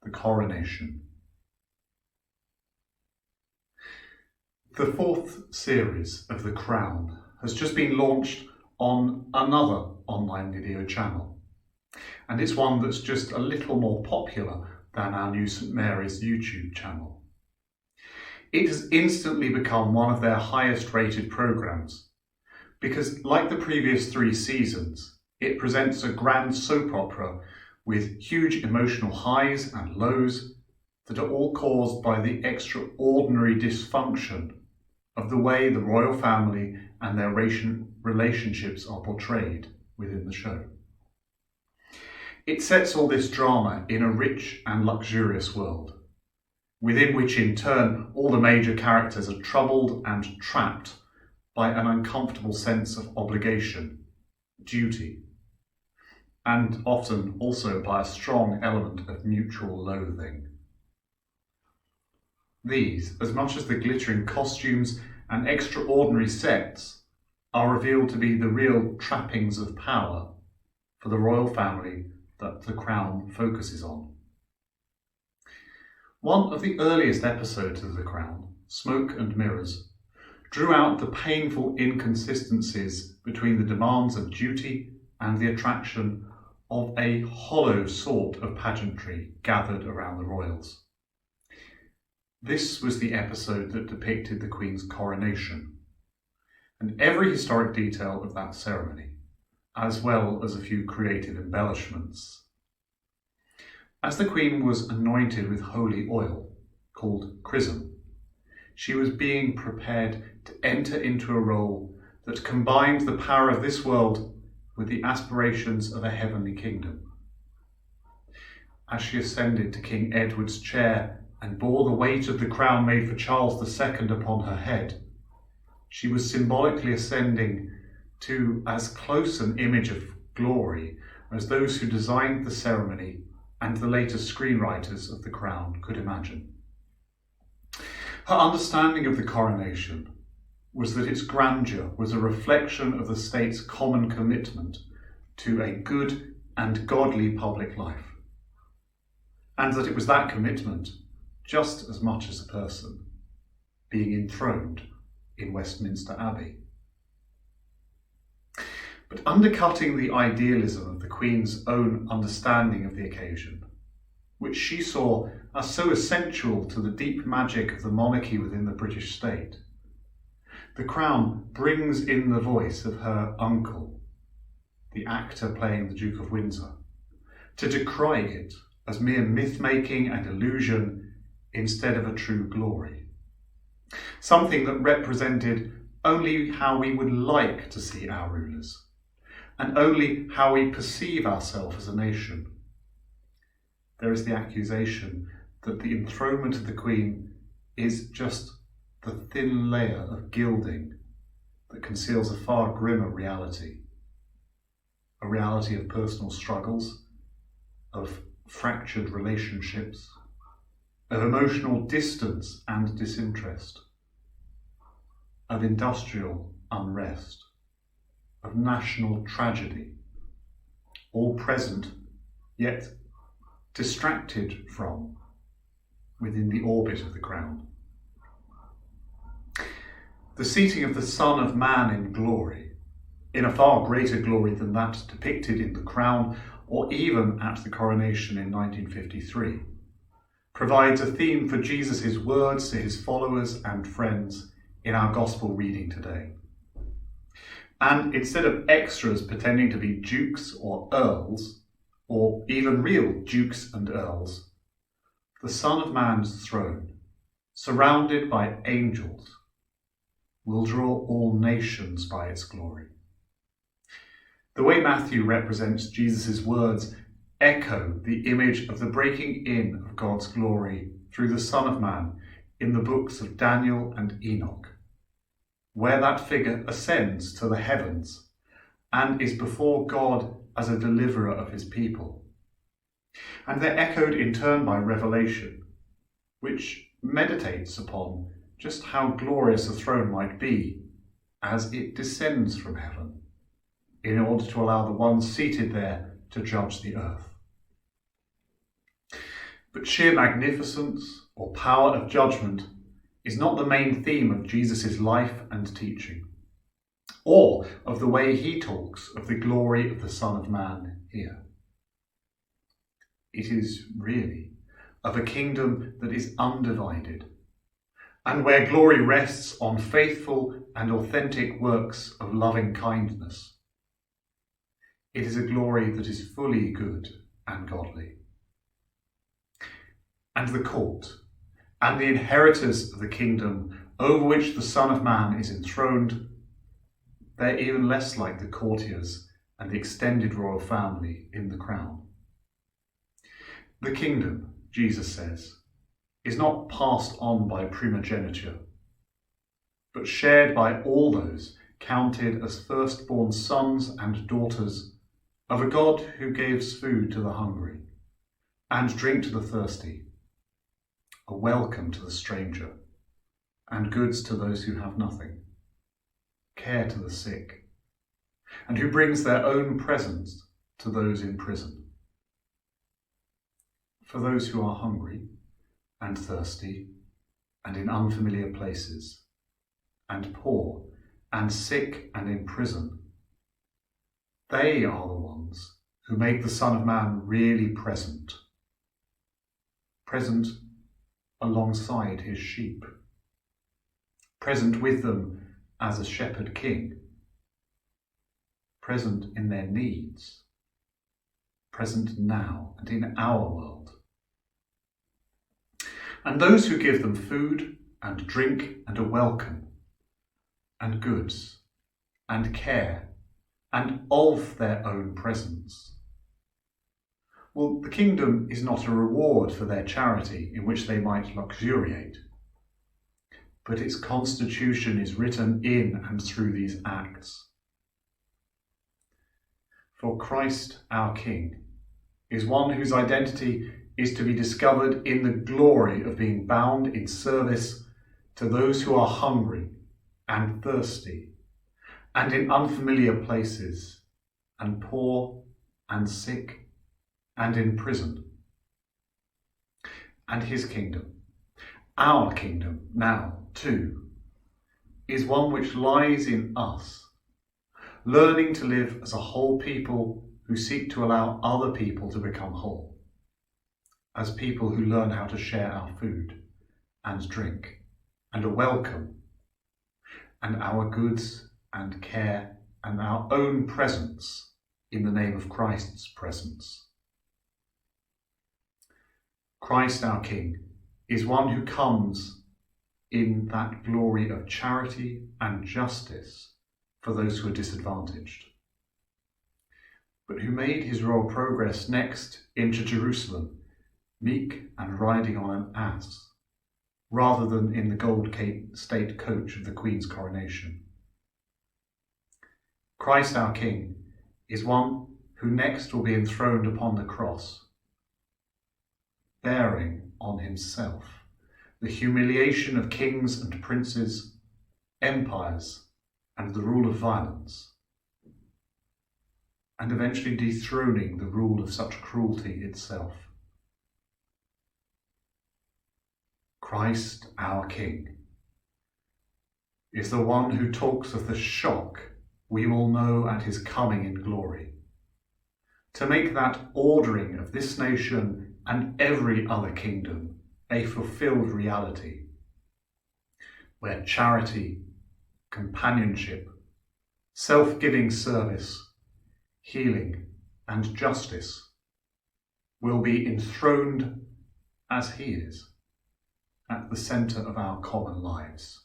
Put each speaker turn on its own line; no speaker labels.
the coronation. The fourth series of The Crown has just been launched on another online video channel, and it's one that's just a little more popular than our new St Mary's YouTube channel. It has instantly become one of their highest rated programmes because, like the previous 3 seasons, it presents a grand soap opera with huge emotional highs and lows that are all caused by the extraordinary dysfunction of the way the royal family and their relationships are portrayed within the show. It sets all this drama in a rich and luxurious world, within which in turn all the major characters are troubled and trapped by an uncomfortable sense of obligation, duty, and often also by a strong element of mutual loathing. These, as much as the glittering costumes and extraordinary sets, are revealed to be the real trappings of power for the royal family that The Crown focuses on. One of the earliest episodes of The Crown, Smoke and Mirrors, drew out the painful inconsistencies between the demands of duty and the attraction of a hollow sort of pageantry gathered around the royals. This was the episode that depicted the Queen's coronation, and every historic detail of that ceremony, as well as a few creative embellishments. As the Queen was anointed with holy oil, called chrism, she was being prepared to enter into a role that combined the power of this world with the aspirations of a heavenly kingdom. As she ascended to King Edward's chair and bore the weight of the crown made for Charles II upon her head, she was symbolically ascending to as close an image of glory as those who designed the ceremony and the later screenwriters of The Crown could imagine. Her understanding of the coronation was that its grandeur was a reflection of the state's common commitment to a good and godly public life, and that it was that commitment, just as much as a person, being enthroned in Westminster Abbey. But undercutting the idealism of the Queen's own understanding of the occasion, which she saw as so essential to the deep magic of the monarchy within the British state, The Crown brings in the voice of her uncle, the actor playing the Duke of Windsor, to decry it as mere myth-making and illusion instead of a true glory. Something that represented only how we would like to see our rulers, and only how we perceive ourselves as a nation. There is the accusation that the enthronement of the Queen is just the thin layer of gilding that conceals a far grimmer reality. A reality of personal struggles, of fractured relationships, of emotional distance and disinterest, of industrial unrest, of national tragedy, all present yet distracted from within the orbit of the Crown. The seating of the Son of Man in glory, in a far greater glory than that depicted in The Crown or even at the coronation in 1953, provides a theme for Jesus' words to his followers and friends in our gospel reading today. And instead of extras pretending to be dukes or earls, or even real dukes and earls, the Son of Man's throne, surrounded by angels, will draw all nations by its glory. The way Matthew represents Jesus' words echo the image of the breaking in of God's glory through the Son of Man in the books of Daniel and Enoch, where that figure ascends to the heavens and is before God as a deliverer of his people. And they're echoed in turn by Revelation, which meditates upon just how glorious the throne might be as it descends from heaven, in order to allow the one seated there to judge the earth. But sheer magnificence or power of judgment is not the main theme of Jesus' life and teaching, or of the way he talks of the glory of the Son of Man here. It is really of a kingdom that is undivided, and where glory rests on faithful and authentic works of loving kindness. It is a glory that is fully good and godly. And the court, and the inheritors of the kingdom over which the Son of Man is enthroned, they're even less like the courtiers and the extended royal family in the crown. The kingdom, Jesus says, is not passed on by primogeniture, but shared by all those counted as firstborn sons and daughters of a God who gives food to the hungry and drink to the thirsty, a welcome to the stranger, and goods to those who have nothing, care to the sick, and who brings their own presents to those in prison. For those who are hungry and thirsty and in unfamiliar places, and poor and sick and in prison, they are the ones who make the Son of Man really present alongside his sheep, present with them as a shepherd king, present in their needs, present now and in our world. And those who give them food and drink and a welcome, and goods and care, and of their own presence. Well, the kingdom is not a reward for their charity in which they might luxuriate, but its constitution is written in and through these acts. For Christ our King is one whose identity is to be discovered in the glory of being bound in service to those who are hungry and thirsty and in unfamiliar places and poor and sick and in prison. And his kingdom, our kingdom now too, is one which lies in us, learning to live as a whole people who seek to allow other people to become whole, as people who learn how to share our food and drink and a welcome and our goods and care and our own presence in the name of Christ's presence. Christ our King is one who comes in that glory of charity and justice for those who are disadvantaged, but who made his royal progress next into Jerusalem, meek and riding on an ass, rather than in the gold state coach of the Queen's coronation. Christ our King is one who next will be enthroned upon the cross, bearing on himself the humiliation of kings and princes, empires, and the rule of violence, and eventually dethroning the rule of such cruelty itself. Christ our King is the one who talks of the shock we will know at his coming in glory, to make that ordering of this nation and every other kingdom a fulfilled reality, where charity, companionship, self-giving service, healing, and justice will be enthroned as he is at the centre of our common lives.